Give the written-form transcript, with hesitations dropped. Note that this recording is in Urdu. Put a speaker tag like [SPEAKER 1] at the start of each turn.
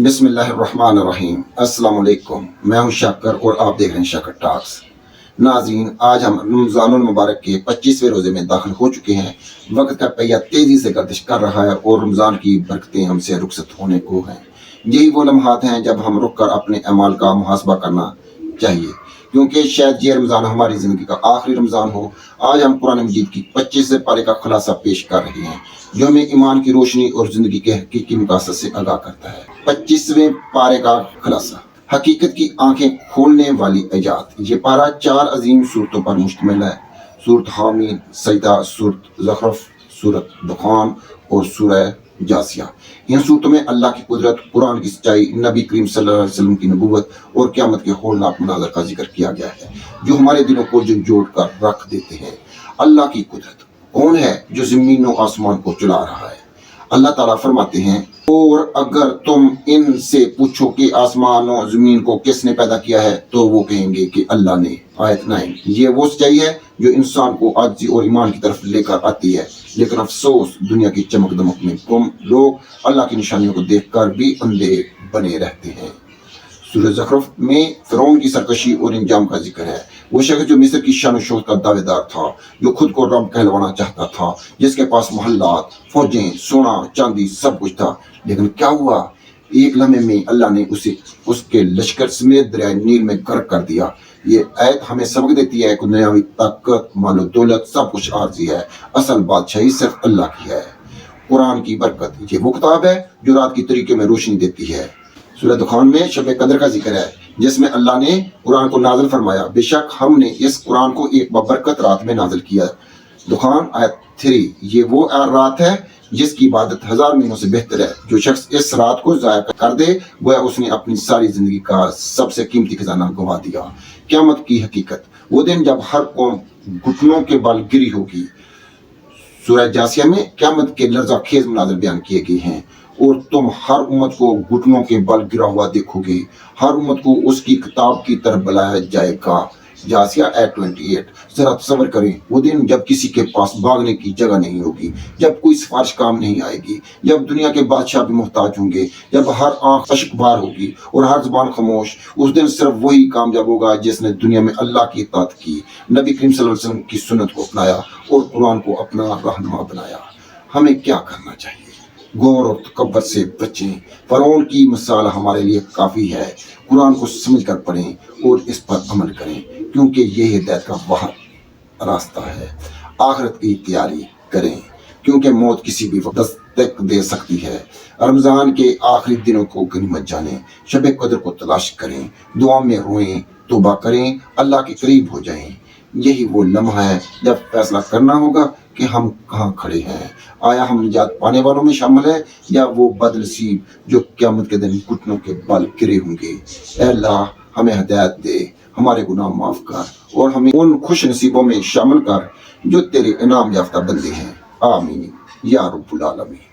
[SPEAKER 1] بسم اللہ الرحمن الرحیم۔ السلام علیکم، میں ہوں شاکر اور آپ دیکھ رہے ہیں شاکر ٹاکس۔ ناظرین، آج ہم رمضان المبارک کے 25ویں روزے میں داخل ہو چکے ہیں۔ وقت کا پہیہ تیزی سے گردش کر رہا ہے اور رمضان کی برکتیں ہم سے رخصت ہونے کو ہیں۔ یہی وہ لمحات ہیں جب ہم رک کر اپنے اعمال کا محاسبہ کرنا چاہیے، کیونکہ شاید یہ رمضان ہماری زندگی کا آخری رمضان ہو۔ آج ہم قرآن مجید کی 25ویں پارے کا خلاصہ پیش کر رہے ہیں، جو ہمیں ایمان کی روشنی اور زندگی کے حقیقی مقاصد سے آگاہ کرتا ہے۔ 25ویں پارے کا خلاصہ: حقیقت کی آنکھیں کھولنے والی ایجاد۔ یہ پارہ 4 عظیم صورتوں پر مشتمل ہے: سورۃ حامیم، سجدہ، سورۃ زخرف، سورۃ دخان اور سورہ جاثیہ۔ ان صورتوں میں اللہ کی قدرت، قرآن کی سچائی، نبی کریم صلی اللہ علیہ وسلم کی نبوت اور قیامت کے ہولناک مناظر کا ذکر کیا گیا ہے، جو ہمارے دلوں کو جھنجھوڑ کر رکھ دیتے ہیں۔ اللہ کی قدرت: کون ہے جو زمین و آسمان کو چلا رہا ہے؟ اللہ تعالیٰ فرماتے ہیں، اور اگر تم ان سے پوچھو کہ آسمان و زمین کو کس نے پیدا کیا ہے تو وہ کہیں گے کہ اللہ نے۔ آیت 9۔ یہ وہ سچائی ہے جو انسان کو عاجزی اور ایمان کی طرف لے کر آتی ہے، لیکن افسوس، دنیا کی چمک دمک میں گم لوگ اللہ کی نشانیوں کو دیکھ کر بھی اندھے بنے رہتے ہیں۔ سورہ زخرف میں فرعون کی سرکشی اور انجام کا ذکر ہے۔ وہ شخص جو مصر کی شان و شوکت کا دعوے دار تھا، جو خود کو رب کہلوانا چاہتا تھا، جس کے پاس محلات، فوجیں، سونا، چاندی سب کچھ تھا، لیکن کیا ہوا؟ ایک لمحے میں اللہ نے اسے اس کے لشکر سمیت دریائے نیل میں غرق کر دیا۔ یہ آیت ہمیں سبق دیتی ہے کہ دنیاوی طاقت، مال و دولت سب کچھ عارضی ہے، اصل بادشاہی صرف اللہ کی ہے۔ قرآن کی برکت: یہ وہ کتاب ہے جو رات کی طریقے میں روشنی دیتی ہے۔ سورہ دخان میں شب قدر کا ذکر ہے، جس میں اللہ نے قرآن کو نازل فرمایا۔ بے شک ہم نے اس قرآن کو ایک بابرکت رات میں نازل کیا۔ دخان آیت 3۔ یہ وہ رات ہے جس کی عبادت 1000 مہینوں سے بہتر ہے۔ جو شخص اس رات کو ضائع کر دے، گویا اس نے اپنی ساری زندگی کا سب سے قیمتی خزانہ گنوا دیا۔ قیامت کی حقیقت: وہ دن جب ہر قوم گھٹنوں کے بل گری ہوگی۔ سورہ جاثیہ میں قیامت کے لرزہ خیز مناظر بیان کیے گئے ہیں، اور تم ہر امت کو گھٹنوں کے بل گرا ہوا دیکھو گے، ہر امت کو اس کی کتاب کی طرف بلایا جائے گا۔ جاثیہ آیت 28۔ ذرا تصور کریں، وہ دن جب کسی کے پاس بھاگنے کی جگہ نہیں ہوگی، جب کوئی سفارش کام نہیں آئے گی، جب دنیا کے بادشاہ بھی محتاج ہوں گے، جب ہر آنکھ اشک بار ہوگی اور ہر زبان خاموش۔ اس دن صرف وہی کامیاب ہوگا جس نے دنیا میں اللہ کی اطاعت کی، نبی کریم صلی اللہ علیہ وسلم کی سنت کو اپنایا اور قرآن کو اپنا رہنما بنایا۔ ہمیں کیا کرنا چاہیے؟ غور اور تکبر سے بچیں۔ فرعون کی مثال ہمارے لیے کافی ہے۔ قرآن کو سمجھ کر پڑھیں اور اس پر عمل کریں، کیونکہ یہ ہدایت کا واحد راستہ ہے۔ آخرت کی تیاری کریں، کیونکہ موت کسی بھی وقت دستک دے سکتی ہے۔ رمضان کے آخری دنوں کو غنیمت جانیں، شب قدر کو تلاش کریں، دعا میں روئیں، توبہ کریں، اللہ کے قریب ہو جائیں۔ یہی وہ لمحہ ہے جب فیصلہ کرنا ہوگا کہ ہم کہاں کھڑے ہیں۔ آیا ہم نجات پانے والوں میں شامل ہیں یا وہ بد نصیب جو قیامت کے دن گھٹنوں کے بل گرے ہوں گے؟ اے اللہ، ہمیں ہدایت دے، ہمارے گناہ معاف کر اور ہمیں ان خوش نصیبوں میں شامل کر جو تیرے انعام یافتہ بندے ہیں۔ آمین یا رب العالمین۔